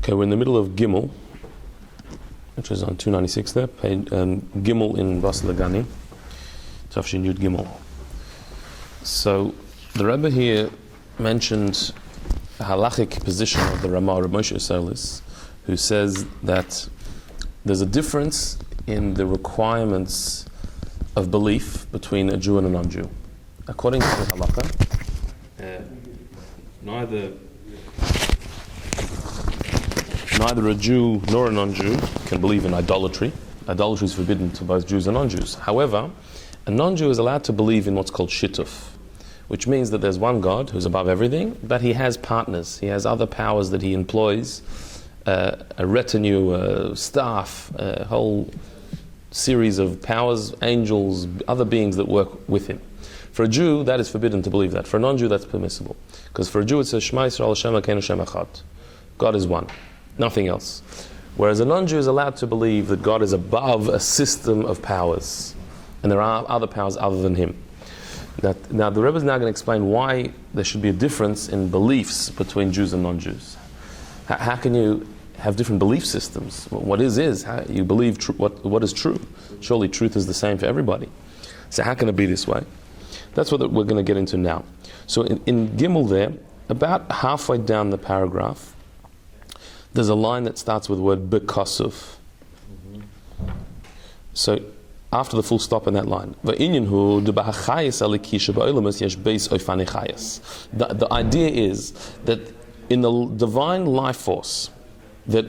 Okay, we're in the middle of Gimel, which is on 296 there, Gimel in Basi Legani, Tafshin Yud Gimel. So the Rebbe here mentioned a halachic position of the Maamar of Moshe Selis, who says that there's a difference in the requirements of belief between a Jew and a non-Jew. According to the halakha, neither a Jew nor a non-Jew can believe in idolatry. Idolatry is forbidden to both Jews and non-Jews. However, a non-Jew is allowed to believe in what's called shittuf, which means that there's one God who's above everything, but he has partners. He has other powers that he employs, a retinue, a staff, a whole series of powers, angels, other beings that work with him. For a Jew, that is forbidden to believe that. For a non-Jew, that's permissible. Because for a Jew, it says, Shema Yisrael Hashem Elokeinu Hashem Echad. God is one, nothing else. Whereas a non-Jew is allowed to believe that God is above a system of powers, and there are other powers other than him. Now the Rebbe is now going to explain why there should be a difference in beliefs between Jews and non-Jews. How can you have different belief systems? What is how you believe what is true? Surely truth is the same for everybody. So how can it be this way? That's what we're going to get into now. So in Gimel there, about halfway down the paragraph, there's a line that starts with the word bekosuf. So after the full stop in that line, the idea is that in the divine life force that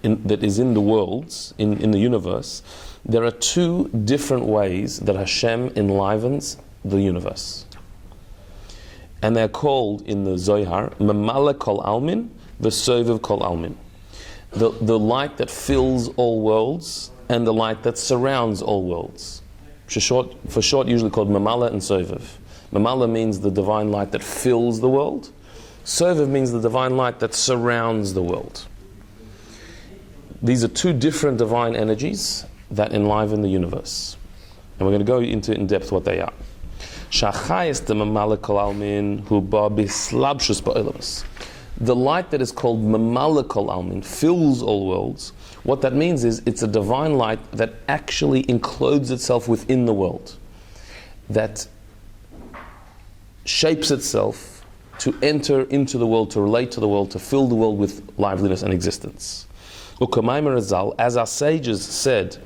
is in the worlds, in the universe, there are two different ways that Hashem enlivens the universe. And they're called in the Zohar, Mamala Kol Almin, V'Sovev Kol Almin. The light that fills all worlds and the light that surrounds all worlds. For short, usually called Mamala and Sovev. Mamala means the divine light that fills the world. Sovev means the divine light that surrounds the world. These are two different divine energies that enliven the universe. And we're going to go into in depth what they are. The light that is called Mamala Kol Almin fills all worlds. What that means is it's a divine light that actually includes itself within the world, that shapes itself to enter into the world, to relate to the world, to fill the world with liveliness and existence. As our sages said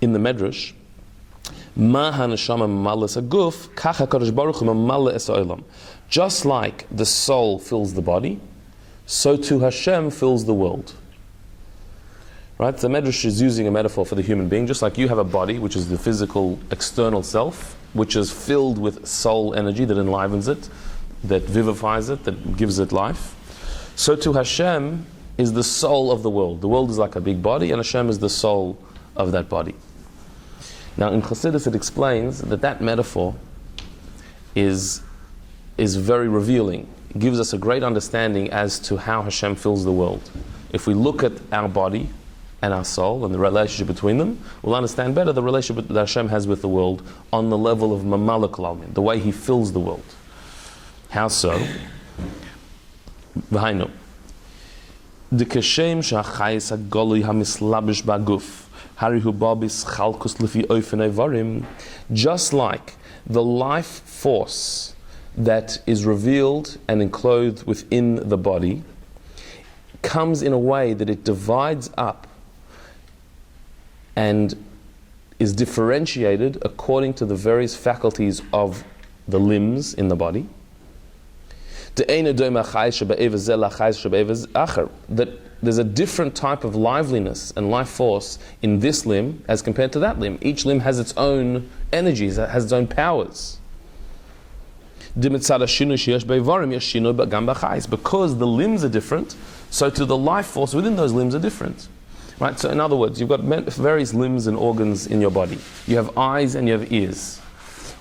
in the Medrash, just like the soul fills the body, so too Hashem fills the world. Right? The Medrash is using a metaphor for the human being, just like you have a body, which is the physical external self, which is filled with soul energy that enlivens it, that vivifies it, that gives it life. So too Hashem is the soul of the world. The world is like a big body, and Hashem is the soul of that body. Now in Chassidus it explains that metaphor is very revealing. It gives us a great understanding as to how Hashem fills the world. If we look at our body and our soul and the relationship between them, we'll understand better the relationship that Hashem has with the world on the level of Mamala Kol Almin, the way he fills the world. How so? V'hainu. D'kashem sha'chayis ha'golui ha'mislabish ba'guf harihu babis chalkus lifi oifenei varim. Just like the life force that is revealed and enclosed within the body comes in a way that it divides up and is differentiated according to the various faculties of the limbs in the body. That there's a different type of liveliness and life force in this limb as compared to that limb. Each limb has its own energies, has its own powers. Because the limbs are different, so to the life force within those limbs are different. Right? So in other words, you've got various limbs and organs in your body. You have eyes and you have ears.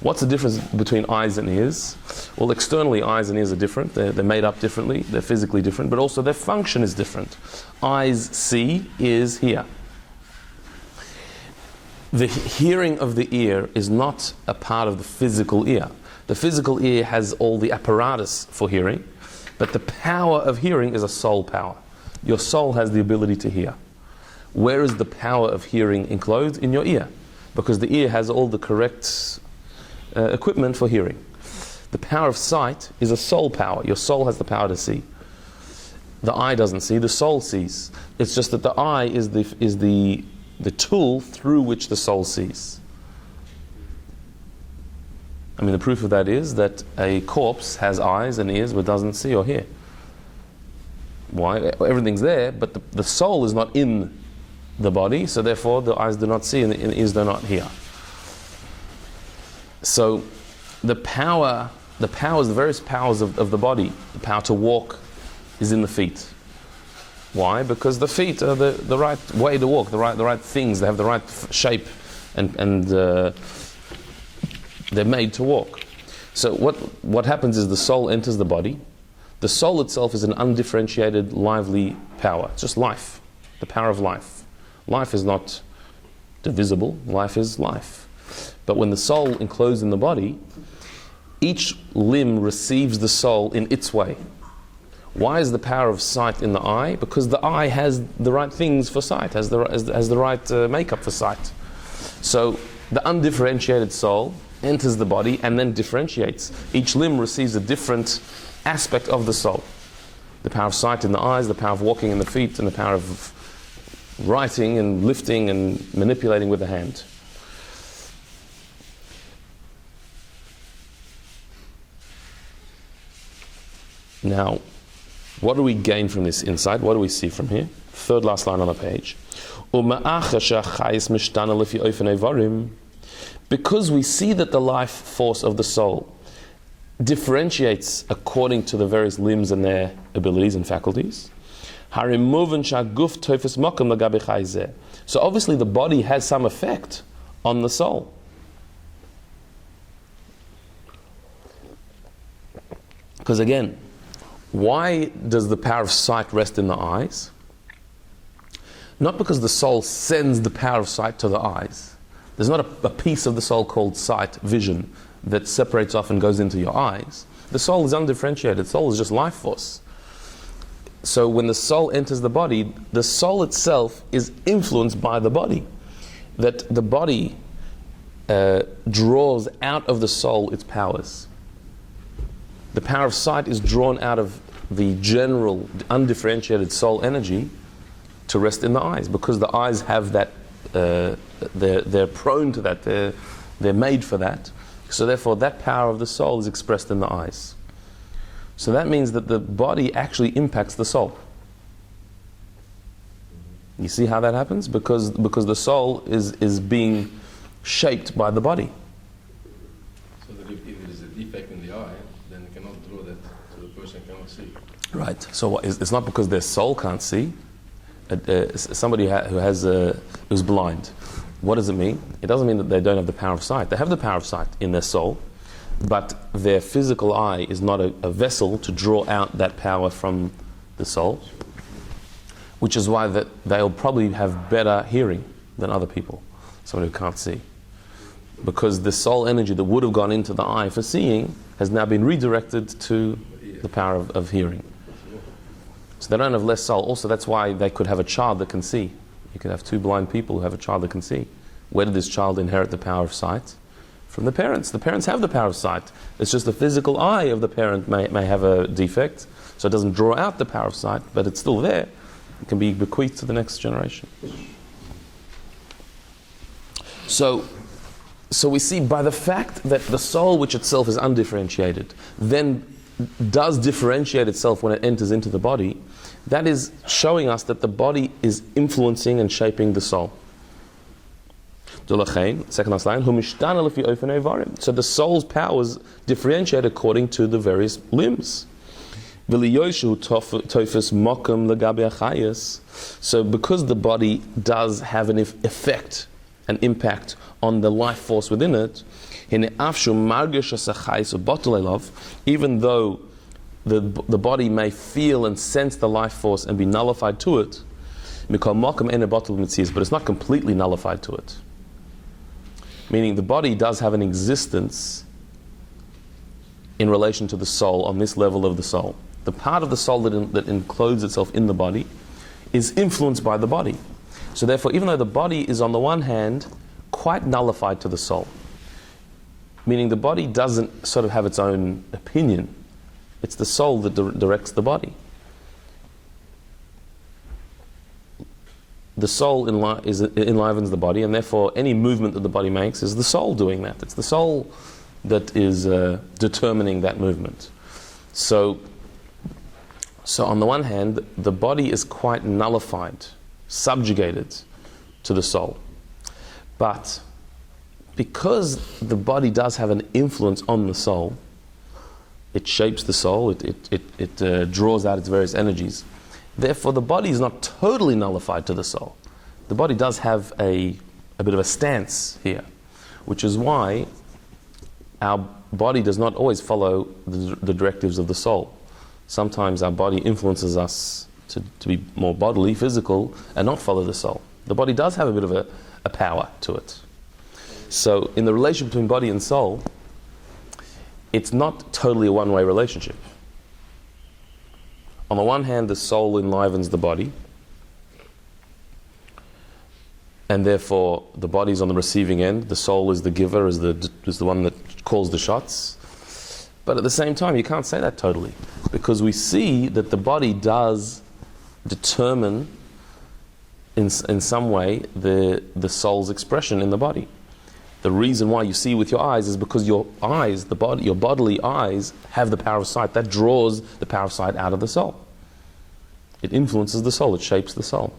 What's the difference between eyes and ears? Well, externally, eyes and ears are different. They're made up differently. They're physically different, but also their function is different. Eyes see, ears hear. The hearing of the ear is not a part of the physical ear. The physical ear has all the apparatus for hearing, but the power of hearing is a soul power. your soul has the ability to hear. Where is the power of hearing enclosed? In your ear. Because the ear has all the correct equipment for hearing. The power of sight is a soul power. Your soul has the power to see. The eye doesn't see, the soul sees. It's just that the eye is the tool through which the soul sees. I mean, the proof of that is that a corpse has eyes and ears but doesn't see or hear. Why? Everything's there, but the soul is not in the body, so therefore the eyes do not see and the ears do not hear. So the various powers of the body, the power to walk is in the feet. Why? Because the feet are the right way to walk, the right things, they have the right shape and they're made to walk. So what happens is the soul enters the body. The soul itself is an undifferentiated, lively power. It's just life, the power of life. Life is not divisible, life is life. But when the soul enclosed in the body, each limb receives the soul in its way. Why is the power of sight in the eye? Because the eye has the right things for sight, has the right makeup for sight. So the undifferentiated soul enters the body and then differentiates. Each limb receives a different aspect of the soul. The power of sight in the eyes, the power of walking in the feet, and the power of writing and lifting and manipulating with the hand. Now, what do we gain from this insight? What do we see from here? Third last line on the page. Because we see that the life force of the soul differentiates according to the various limbs and their abilities and faculties. So obviously the body has some effect on the soul. Because again, why does the power of sight rest in the eyes? Not because the soul sends the power of sight to the eyes. There's not a piece of the soul called sight, vision, that separates off and goes into your eyes. The soul is undifferentiated. The soul is just life force. So when the soul enters the body, the soul itself is influenced by the body. That the body draws out of the soul its powers. The power of sight is drawn out of the general, undifferentiated soul energy to rest in the eyes, because the eyes have that, they're prone to that, they're made for that. So therefore that power of the soul is expressed in the eyes. So that means that the body actually impacts the soul. You see how that happens? Because the soul is being shaped by the body. So that if there is a defect in the eye, then you cannot draw that, so the person cannot see. Right. So it's not because their soul can't see. Somebody who's blind. What does it mean? It doesn't mean that they don't have the power of sight. They have the power of sight in their soul, but their physical eye is not a vessel to draw out that power from the soul, which is why that they'll probably have better hearing than other people, someone who can't see. Because the soul energy that would have gone into the eye for seeing has now been redirected to the power of hearing. So they don't have less soul. Also, that's why they could have a child that can see. You could have two blind people who have a child that can see. Where did this child inherit the power of sight? From the parents. The parents have the power of sight. It's just the physical eye of the parent may have a defect, so it doesn't draw out the power of sight, but it's still there. It can be bequeathed to the next generation. So we see by the fact that the soul, which itself is undifferentiated, then does differentiate itself when it enters into the body, that is showing us that the body is influencing and shaping the soul. Second last line, so the soul's powers differentiate according to the various limbs. So because the body does have an effect, an impact on the life force within it, even though the body may feel and sense the life force and be nullified to it, but it's not completely nullified to it. Meaning the body does have an existence in relation to the soul on this level of the soul. The part of the soul that encloses itself in the body is influenced by the body. So therefore, even though the body is on the one hand quite nullified to the soul, meaning the body doesn't sort of have its own opinion, it's the soul that directs the body. The soul enlivens the body, and therefore any movement that the body makes is the soul doing that. It's the soul that is determining that movement. So on the one hand, the body is quite nullified, subjugated to the soul. But because the body does have an influence on the soul, it shapes the soul, it draws out its various energies. Therefore, the body is not totally nullified to the soul. The body does have a bit of a stance here, which is why our body does not always follow the directives of the soul. Sometimes our body influences us to be more bodily, physical, and not follow the soul. The body does have a bit of a power to it. So in the relationship between body and soul, it's not totally a one-way relationship. On the one hand, the soul enlivens the body, and therefore the body is on the receiving end. The soul is the giver, is the one that calls the shots. But at the same time, you can't say that totally, because we see that the body does determine in some way the soul's expression in the body. The reason why you see with your eyes is because your eyes, your bodily eyes, have the power of sight. That draws the power of sight out of the soul. It influences the soul, it shapes the soul.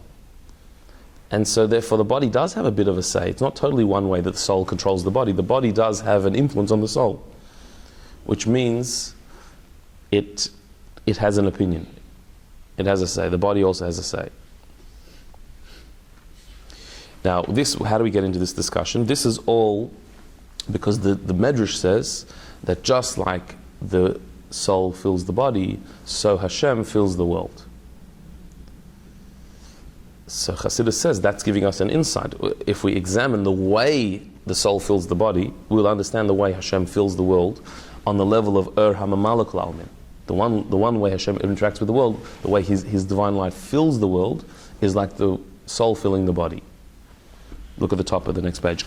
And so therefore the body does have a bit of a say. It's not totally one way that the soul controls the body. The body does have an influence on the soul, which means it has an opinion. It has a say. The body also has a say. Now, how do we get into this discussion? This is all because the Medrash says that just like the soul fills the body, so Hashem fills the world. So Chassidus says that's giving us an insight. If we examine the way the soul fills the body, we'll understand the way Hashem fills the world on the level of Hamamalak Lalmin. The one way Hashem interacts with the world, the way his divine light fills the world, is like the soul filling the body. Look at the top of the next page.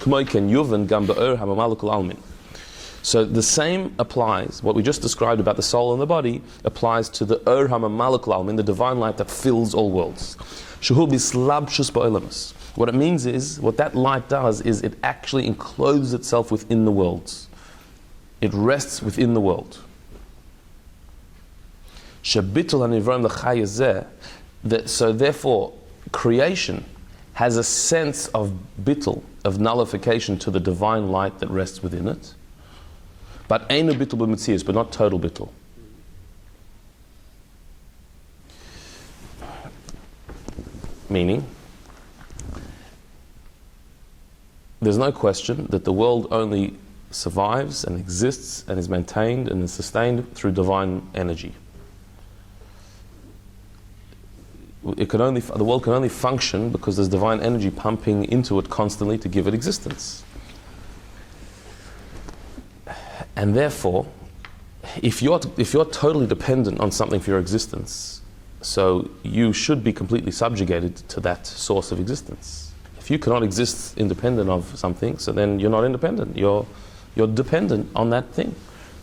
So the same applies, what we just described about the soul and the body, applies to the Ur HaMamalek Lalmin, the divine light that fills all worlds. What it means is, what that light does is it actually encloses itself within the worlds. It rests within the world. So therefore, creation has a sense of bittul, of nullification to the divine light that rests within it. But einu bittul b'metzius, but not total bittul. Meaning, there's no question that the world only survives and exists and is maintained and is sustained through divine energy. The world can only function because there's divine energy pumping into it constantly to give it existence. And therefore, if you're totally dependent on something for your existence, so you should be completely subjugated to that source of existence. If you cannot exist independent of something, so then you're not independent. You're dependent on that thing.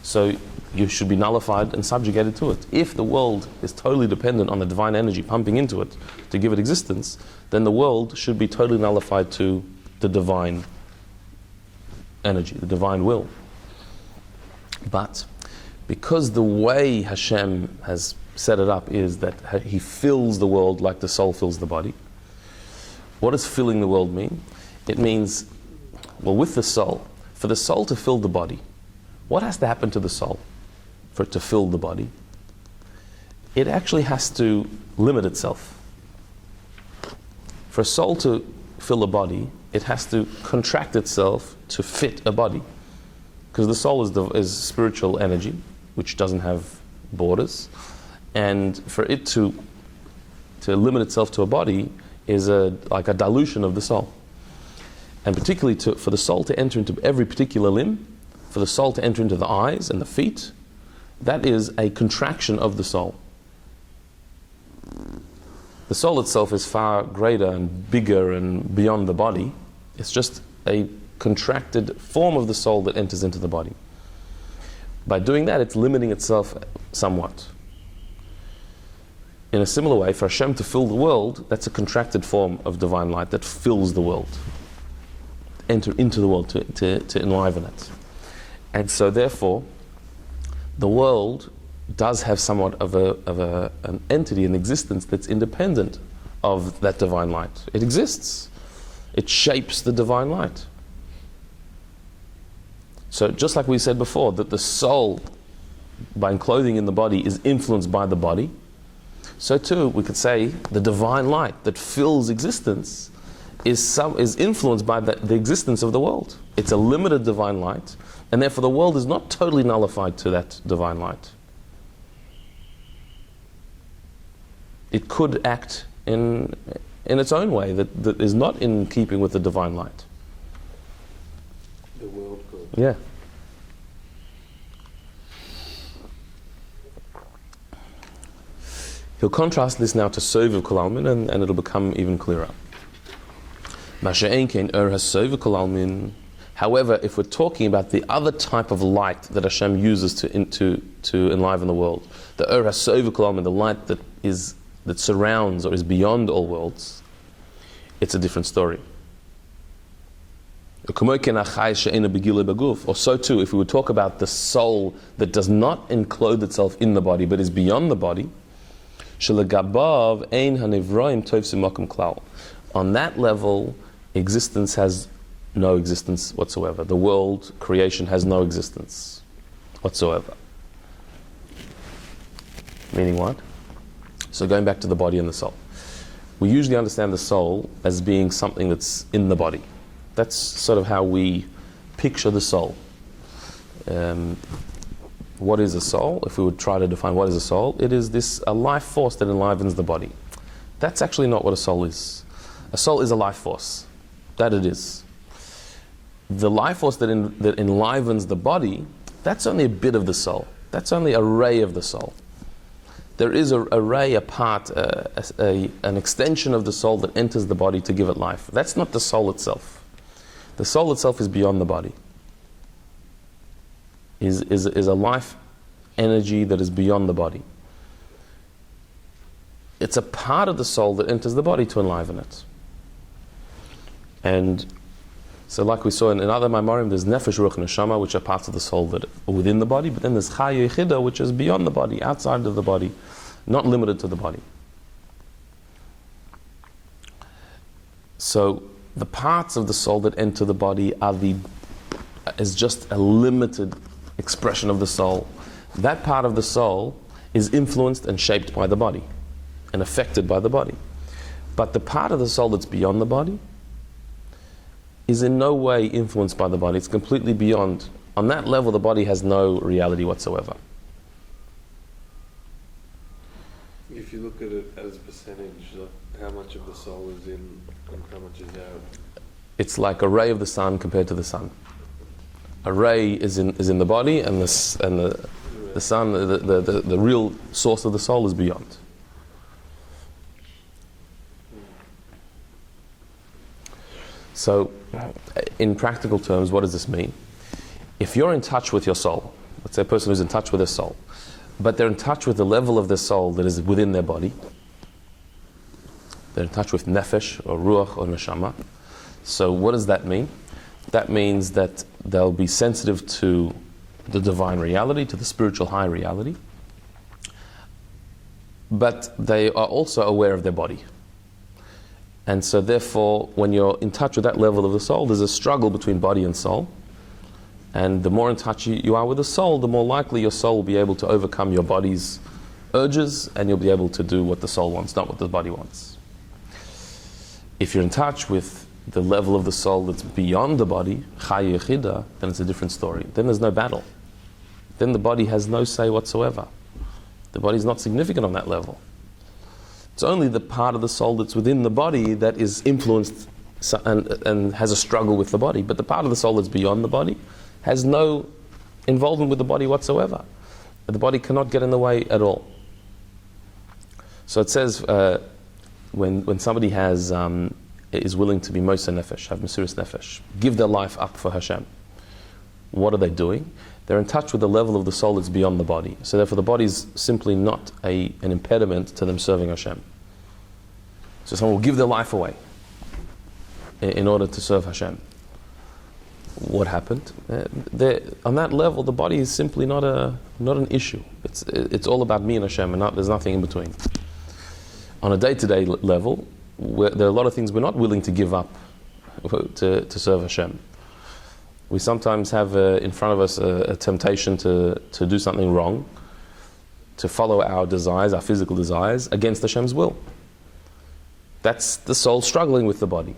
So you should be nullified and subjugated to it. If the world is totally dependent on the divine energy pumping into it to give it existence, then the world should be totally nullified to the divine energy, the divine will. But because the way Hashem has set it up is that He fills the world like the soul fills the body. What does filling the world mean? It means, well, with the soul, for the soul to fill the body, what has to happen to the soul for it to fill the body? It actually has to limit itself. For a soul to fill a body, it has to contract itself to fit a body. Because the soul is spiritual energy, which doesn't have borders. And for it to limit itself to a body is like a dilution of the soul. And particularly for the soul to enter into every particular limb, for the soul to enter into the eyes and the feet, that is a contraction of the soul. The soul itself is far greater and bigger and beyond the body. It's just a contracted form of the soul that enters into the body. By doing that, it's limiting itself somewhat. In a similar way, for Hashem to fill the world, that's a contracted form of divine light that fills the world. Enter into the world to enliven it. And so therefore, the world does have somewhat of an entity, an existence that's independent of that divine light. It exists. It shapes the divine light. So just like we said before, that the soul, by enclothing in the body, is influenced by the body, so too we could say the divine light that fills existence is influenced by the existence of the world. It's a limited divine light, and therefore the world is not totally nullified to that divine light. It could act in its own way that is not in keeping with the divine light. The world could. Yeah. He'll contrast this now to Soviv Kol Almin, and it'll become even clearer. However, if we're talking about the other type of light that Hashem uses to enliven the world, the Ur HaSoviv Kol Almin, the light that surrounds or is beyond all worlds, it's a different story. Or so too, if we would talk about the soul that does not enclose itself in the body but is beyond the body, on that level, existence has no existence whatsoever. The world, creation, has no existence whatsoever. Meaning what? So going back to the body and the soul. We usually understand the soul as being something that's in the body. That's sort of how we picture the soul. What is a soul? If we would try to define what is a soul, it is a life force that enlivens the body. That's actually not what a soul is. A soul is a life force. That it is. The life force that enlivens the body, that's only a bit of the soul. That's only a ray of the soul. There is a ray, a part, an extension of the soul that enters the body to give it life. That's not the soul itself. The soul itself is beyond the body. Is a life energy that is beyond the body. It's a part of the soul that enters the body to enliven it. And so like we saw in other Maamarim, there's Nefesh, Ruach, and Neshama, which are parts of the soul that are within the body, but then there's Chaya Yechida, which is beyond the body, outside of the body, not limited to the body. So the parts of the soul that enter the body is just a limited expression of the soul. That part of the soul is influenced and shaped by the body and affected by the body. But the part of the soul that's beyond the body is in no way influenced by the body. It's completely beyond. On that level, the body has no reality whatsoever. If you look at it as a percentage, how much of the soul is in and how much is out? It's like a ray of the sun compared to the sun. A ray is in the body, and the sun, the real source of the soul, is beyond. So, in practical terms, what does this mean? If you're in touch with your soul, let's say a person who's in touch with their soul, but they're in touch with the level of their soul that is within their body, they're in touch with nefesh, or ruach, or neshama. So what does that mean? That means that they'll be sensitive to the divine reality, to the spiritual high reality, but they are also aware of their body. And so therefore, when you're in touch with that level of the soul, there's a struggle between body and soul. And the more in touch you are with the soul, the more likely your soul will be able to overcome your body's urges, and you'll be able to do what the soul wants, not what the body wants. If you're in touch with the level of the soul that's beyond the body, Chaya Yechida, then it's a different story. Then there's no battle. Then the body has no say whatsoever. The body's not significant on that level. It's only the part of the soul that's within the body that is influenced and has a struggle with the body. But the part of the soul that's beyond the body has no involvement with the body whatsoever. The body cannot get in the way at all. So it says, when somebody is willing to be Moser Nefesh, have Mesiras Nefesh, give their life up for Hashem, what are they doing? They're in touch with the level of the soul that's beyond the body. So therefore the body is simply not an impediment to them serving Hashem. So someone will give their life away in order to serve Hashem. What happened? On that level, the body is simply not an issue. It's all about me and Hashem, and there's nothing in between. On a day-to-day level, there are a lot of things we're not willing to give up to serve Hashem. We sometimes have in front of us a temptation to do something wrong, to follow our desires, our physical desires, against Hashem's will. That's the soul struggling with the body.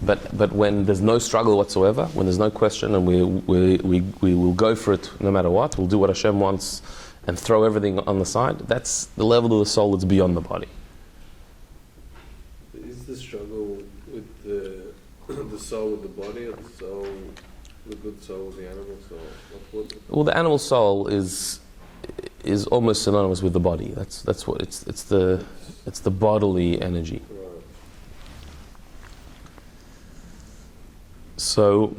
But when there's no struggle whatsoever, when there's no question, and we will go for it no matter what, we'll do what Hashem wants and throw everything on the side, that's the level of the soul that's beyond the body. Is the struggle with the soul with the body, or the good soul with the animal soul? Well, the animal soul is almost synonymous with the body. That's what it's the bodily energy. Right. So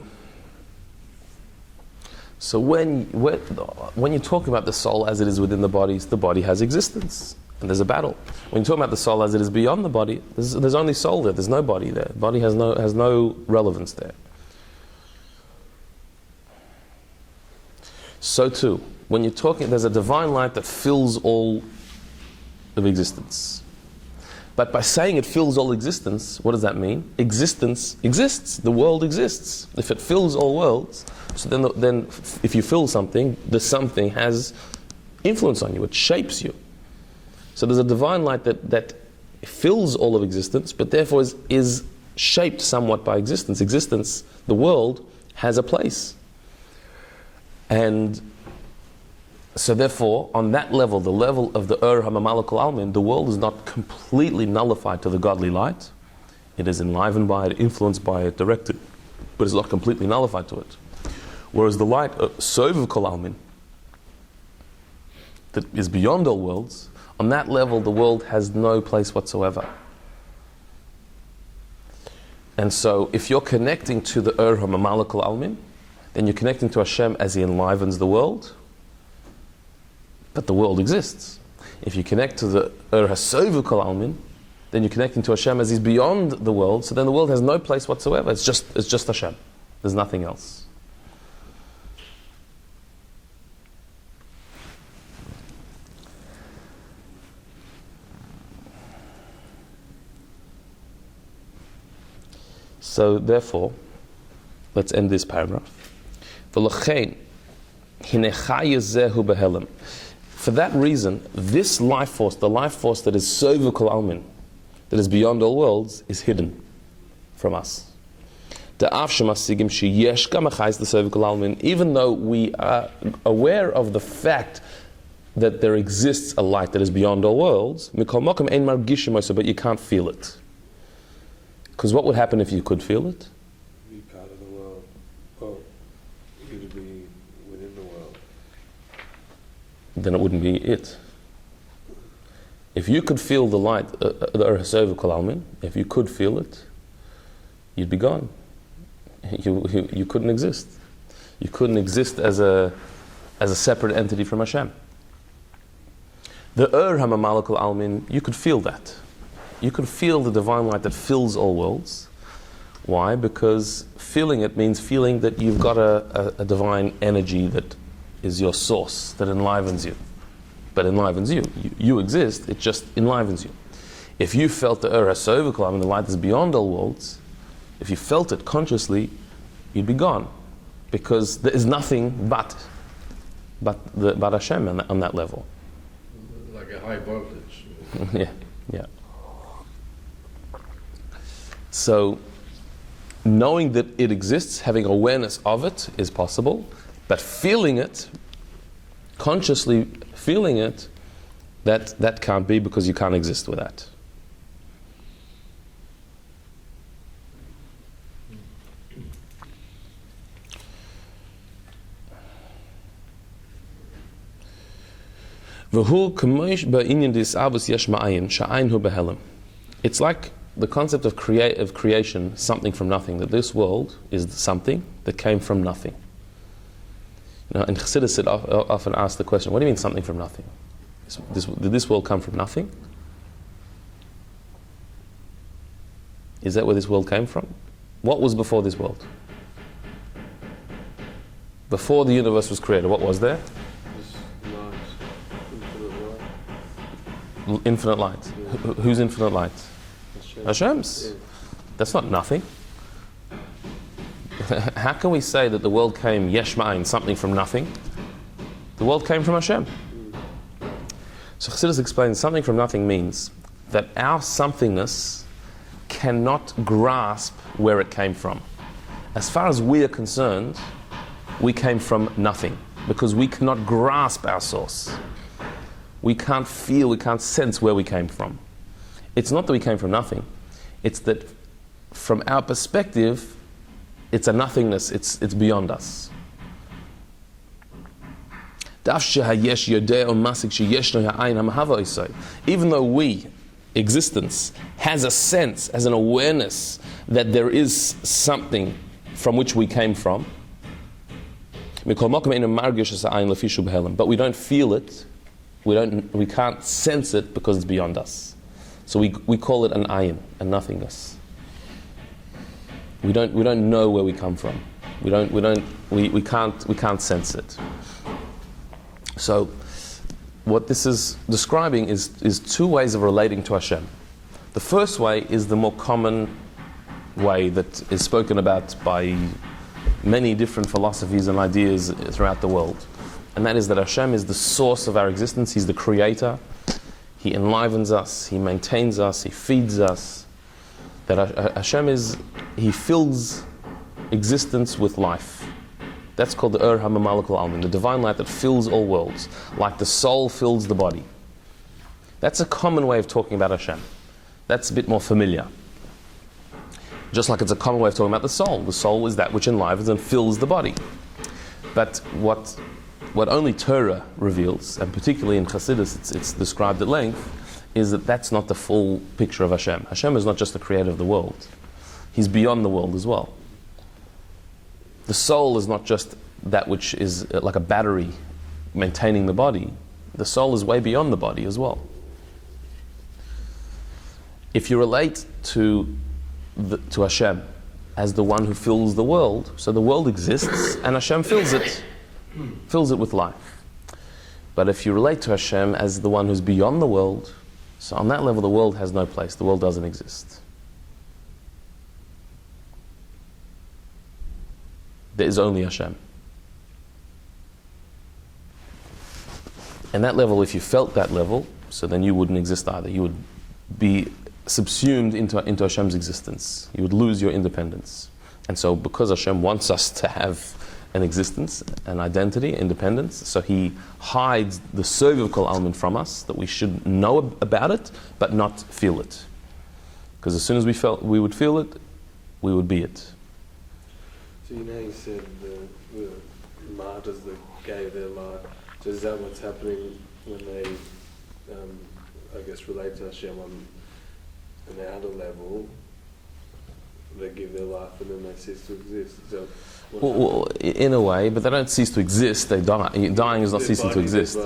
when you talk about the soul as it is within the body has existence, and there's a battle. When you talk about the soul as it is beyond the body, there's only soul there. There's no body there. Body has no relevance there. So too, when you're talking, there's a divine light that fills all of existence. But by saying it fills all existence, what does that mean? Existence exists. The world exists. If it fills all worlds, so then if you fill something, the something has influence on you. It shapes you. So there's a divine light that fills all of existence, but therefore is shaped somewhat by existence. Existence, the world, has a place. And so therefore, on that level, the level of the Maamar Almin, the world is not completely nullified to the godly light. It is enlivened by it, influenced by it, directed, but it's not completely nullified to it. Whereas the light of Sovev Kol Almin, that is beyond all worlds, on that level, the world has no place whatsoever. And so, if you're connecting to the Maamar Almin, then you're connecting to Hashem as He enlivens the world. But the world exists. If you connect to the Sovev Kol Almin, then you're connecting to Hashem as He's beyond the world. So then the world has no place whatsoever. It's just Hashem. There's nothing else. So therefore, let's end this paragraph. V'lochein hinei chaya zehu behelem. For that reason, this life force, the life force that is Sovev Kol Almin, that is beyond all worlds, is hidden from us. Even though we are aware of the fact that there exists a light that is beyond all worlds, but you can't feel it. Because what would happen if you could feel it? Be part of the world. Oh, you to be within the world. Then it wouldn't be it. If you could feel the light, the Sovev Kol Almin, if you could feel it, you'd be gone. You couldn't exist. You couldn't exist as a separate entity from Hashem. The Maamar Almin, you could feel that. You could feel the divine light that fills all worlds. Why? Because feeling it means feeling that you've got a divine energy that is your source, that enlivens you. But enlivens you. You exist, it just enlivens you. If you felt the Sovev Kol Almin, the light that's beyond all worlds, if you felt it consciously, you'd be gone. Because there is nothing but Hashem on that level. Like a high voltage. Yeah. So, knowing that it exists, having awareness of it is possible, but feeling it, consciously feeling it, that can't be, because you can't exist with that. It's like the concept of creation, something from nothing, that this world is something that came from nothing. And Chassidus often ask the question, what do you mean something from nothing? Did this world come from nothing? Is that where this world came from? What was before this world? Before the universe was created, what was there? Infinite light. Yeah. Whose infinite light? Hashem's. Yeah. That's not nothing. How can we say that the world came yesh ma'ayin, something from nothing? The world came from Hashem. So Chassidus explains something from nothing means that our somethingness cannot grasp where it came from. As far as we are concerned, we came from nothing because we cannot grasp our source. We can't feel, we can't sense where we came from. It's not that we came from nothing. It's that from our perspective, it's a nothingness, it's beyond us. Even though we, existence, has a sense, has an awareness that there is something from which we came from, but we don't feel it, we can't sense it because it's beyond us. So we call it an ayin, a nothingness. We don't know where we come from. We can't sense it. So what this is describing is two ways of relating to Hashem. The first way is the more common way that is spoken about by many different philosophies and ideas throughout the world. And that is that Hashem is the source of our existence. He's the creator. He enlivens us. He maintains us. He feeds us. That Hashem He fills existence with life. That's called the Ur HaMamalakal Almin, the divine light that fills all worlds, like the soul fills the body. That's a common way of talking about Hashem. That's a bit more familiar. Just like it's a common way of talking about the soul. The soul is that which enlivens and fills the body. But what only Torah reveals, and particularly in Chassidus it's described at length, is that that's not the full picture of Hashem. Hashem is not just the creator of the world. He's beyond the world as well. The soul is not just that which is like a battery maintaining the body. The soul is way beyond the body as well. If you relate to Hashem as the one who fills the world, so the world exists and Hashem fills it with life. But if you relate to Hashem as the one who's beyond the world, so on that level the world has no place, the world doesn't exist. There is only Hashem. And that level, if you felt that level, so then you wouldn't exist either. You would be subsumed into Hashem's existence. You would lose your independence. And so because Hashem wants us to have an existence, an identity, independence, so He hides the cervical element from us, that we should know about it, but not feel it. Because as soon as we would feel it, we would be it. So you said the martyrs that gave their life. So is that what's happening when they, I guess, relate to Hashem on an outer level? They give their life and then they cease to exist. So well, in a way, but they don't cease to exist. They die. Dying is not ceasing to exist.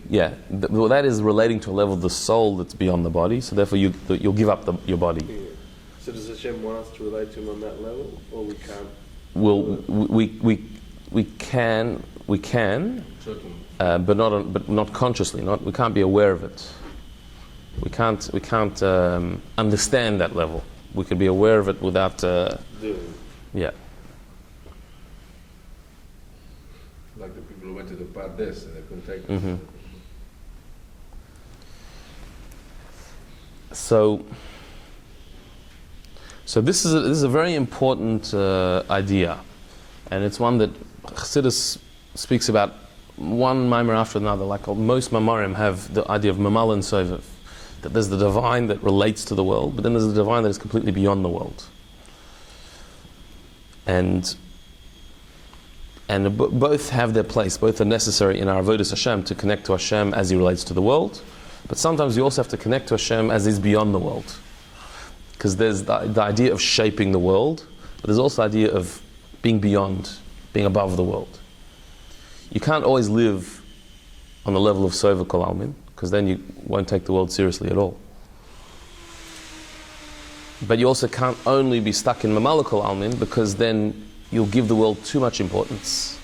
Yeah, well, that is relating to a level of the soul that's beyond the body. So therefore, you'll give up your body. Yeah. So does Hashem want us to relate to Him on that level, or we can't? Well, we can, but not consciously. We can't be aware of it. We can't understand that level. We can be aware of it without. Yeah. Like the people who went to the Pardes and they couldn't take it. Mm-hmm. So this is a very important idea, and it's one that Chassidus speaks about one Maamar after another. Like most Maamarim have the idea of Mamal and Sovev, that there's the divine that relates to the world, but then there's the divine that is completely beyond the world. And And both have their place. Both are necessary in our avodas Hashem to connect to Hashem as He relates to the world. But sometimes you also have to connect to Hashem as He's beyond the world. Because there's the idea of shaping the world, but there's also the idea of being beyond, being above the world. You can't always live on the level of Sova Kol Almin, because then you won't take the world seriously at all. But you also can't only be stuck in Maamar Kol Almin, because then you'll give the world too much importance.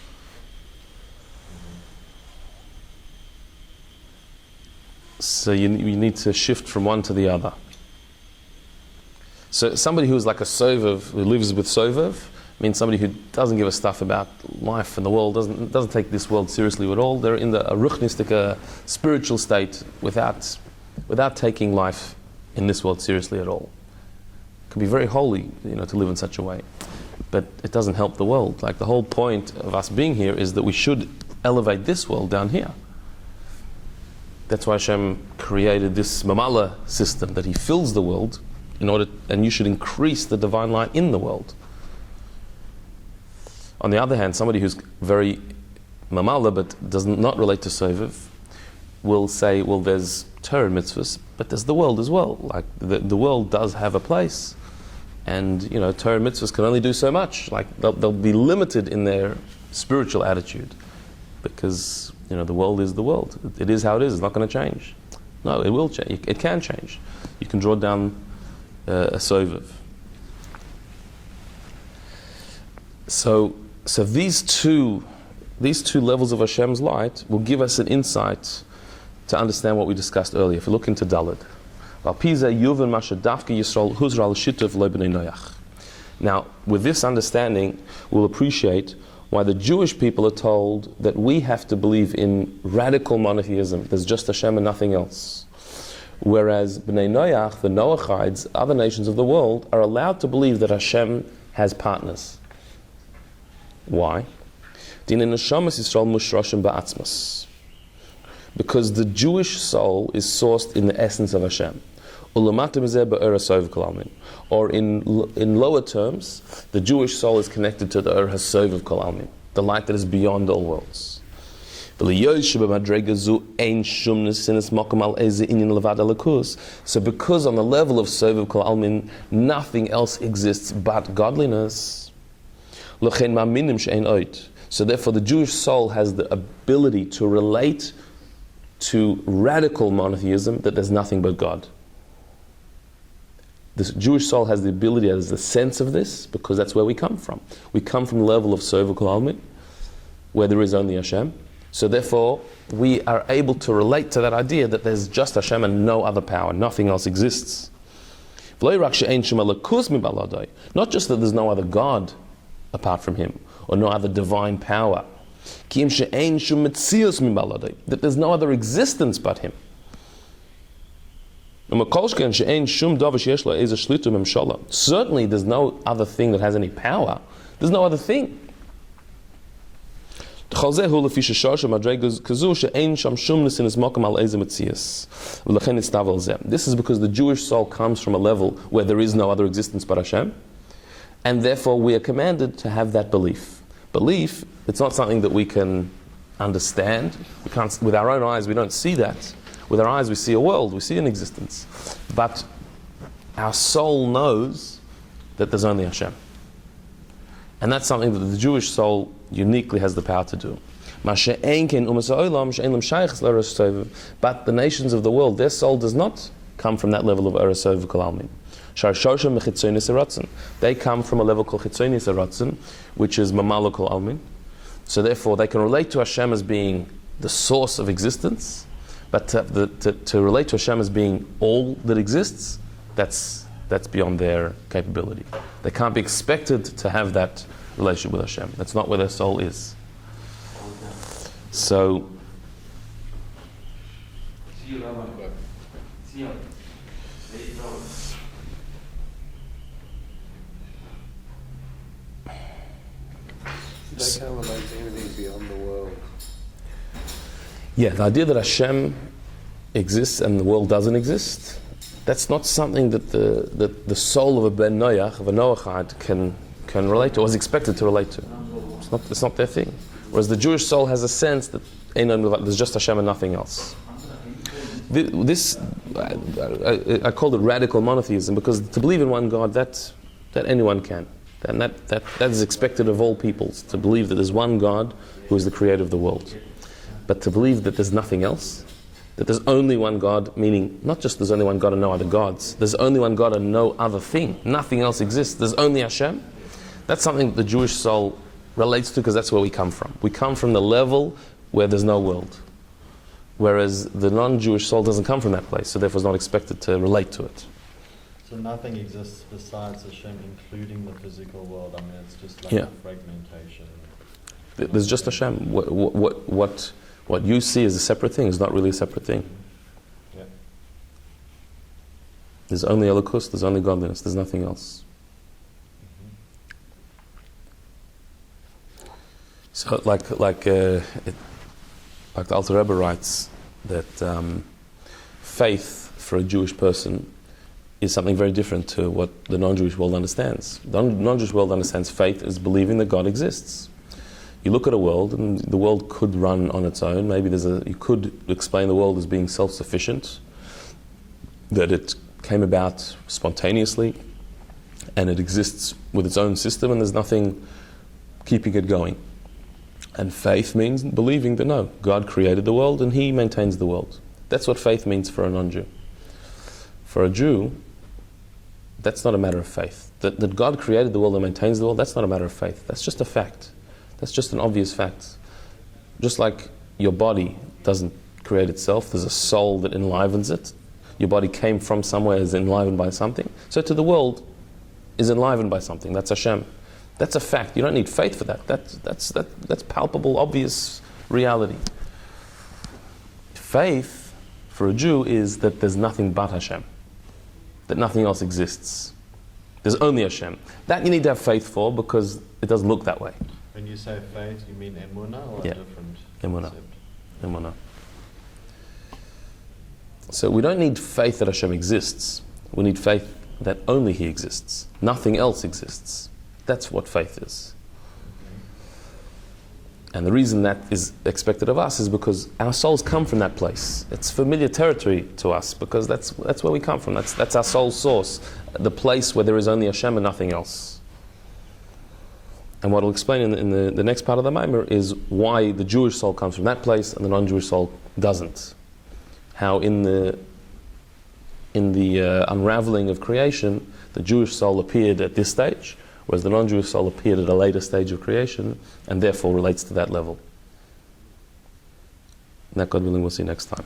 So you need to shift from one to the other. So somebody who's like a Sovev, who lives with Sovev, means somebody who doesn't give a stuff about life and the world, doesn't take this world seriously at all. They're in a ruchnistic, spiritual state without taking life in this world seriously at all. It can be very holy, to live in such a way. But it doesn't help the world. Like, the whole point of us being here is that we should elevate this world down here. That's why Hashem created this Mamala system, that He fills the world and you should increase the divine light in the world. On the other hand, somebody who's very Mamala but does not relate to Sovev will say, well, there's Torah and mitzvahs, but there's the world as well. Like, the world does have a place. And, Torah and mitzvahs can only do so much. Like, they'll be limited in their spiritual attitude. Because, the world is the world. It is how it is. It's not going to change. No, it will change. It can change. You can draw down a Sovev. So these two levels of Hashem's light will give us an insight to understand what we discussed earlier. If you look into Daled. Now, with this understanding, we'll appreciate why the Jewish people are told that we have to believe in radical monotheism. There's just Hashem and nothing else. Whereas Bnei Noach, the Noachides, other nations of the world, are allowed to believe that Hashem has partners. Why? Because the Jewish soul is sourced in the essence of Hashem. Or in lower terms, the Jewish soul is connected to the Ur HaSov of Kol Almin, the light that is beyond all worlds. So because on the level of Sov of Kol Almin, nothing else exists but godliness. So therefore the Jewish soul has the ability to relate to radical monotheism, that there's nothing but God. The Jewish soul has the ability, has the sense of this, because that's where we come from. We come from the level of Sov Kol Almin, where there is only Hashem. So therefore, we are able to relate to that idea that there's just Hashem and no other power, nothing else exists. Not just that there's no other God apart from Him, or no other divine power. That there's no other existence but Him. Certainly there's no other thing that has any power. There's no other thing. This is because the Jewish soul comes from a level where there is no other existence but Hashem, and therefore we are commanded to have that belief. Belief, it's not something that we can understand. We can't, with our own eyes, we don't see that. With our eyes, we see a world, we see an existence. But our soul knows that there's only Hashem. And that's something that the Jewish soul uniquely has the power to do. But the nations of the world, their soul does not come from that level of Ur HaSov Kol Almin. They come from a level called Chitzonis Haratzon, which is Maamar Kol Almin. So therefore, they can relate to Hashem as being the source of existence, but to relate to Hashem as being all that exists, that's beyond their capability. They can't be expected to have that relationship with Hashem. That's not where their soul is. So, They can't relate to anything beyond the world. yeah, the idea that Hashem exists and the world doesn't exist, that's not something that the soul of a Ben Noach, of a Noachide, can relate to, or is expected to relate to. It's not their thing. Whereas the Jewish soul has a sense that there's just Hashem and nothing else. This I called it radical monotheism, because to believe in one God, that anyone can. And that is expected of all peoples, to believe that there's one God who is the creator of the world. But to believe that there's nothing else, that there's only one God, meaning not just there's only one God and no other gods, there's only one God and no other thing, nothing else exists, there's only Hashem, that's something the Jewish soul relates to, because that's where we come from. We come from the level where there's no world. Whereas the non-Jewish soul doesn't come from that place, so therefore is not expected to relate to it. So nothing exists besides Hashem, including the physical world. I mean, it's just like a fragmentation. There's just Hashem. What you see as a separate thing is not really a separate thing. Yeah. There's only Elokus, there's only godliness, there's nothing else. So like the Alter Rebbe writes that faith for a Jewish person is something very different to what the non-Jewish world understands. The non-Jewish world understands faith as believing that God exists. You look at a world, and the world could run on its own. Maybe you could explain the world as being self-sufficient, that it came about spontaneously, and it exists with its own system, and there's nothing keeping it going. And faith means believing that no, God created the world and He maintains the world. That's what faith means for a non-Jew. For a Jew, that's not a matter of faith. That God created the world and maintains the world, that's not a matter of faith. That's just a fact. That's just an obvious fact. Just like your body doesn't create itself, there's a soul that enlivens it. Your body came from somewhere, is enlivened by something. So to the world is enlivened by something. That's Hashem. That's a fact. You don't need faith for that. That's palpable, obvious reality. Faith for a Jew is that there's nothing but Hashem. That nothing else exists. There's only Hashem. That you need to have faith for, because it doesn't look that way. When you say faith, you mean emunah or Yeah. a different Emunah. concept? Emunah. So we don't need faith that Hashem exists. We need faith that only He exists. Nothing else exists. That's what faith is. And the reason that is expected of us is because our souls come from that place. It's familiar territory to us, because that's where we come from. That's our soul source, the place where there is only Hashem and nothing else. And what I'll explain in the next part of the Maamar is why the Jewish soul comes from that place and the non-Jewish soul doesn't. How in the unraveling of creation, the Jewish soul appeared at this stage, whereas the non-Jewish soul appeared at a later stage of creation, and therefore relates to that level. And that, God willing, we'll see next time.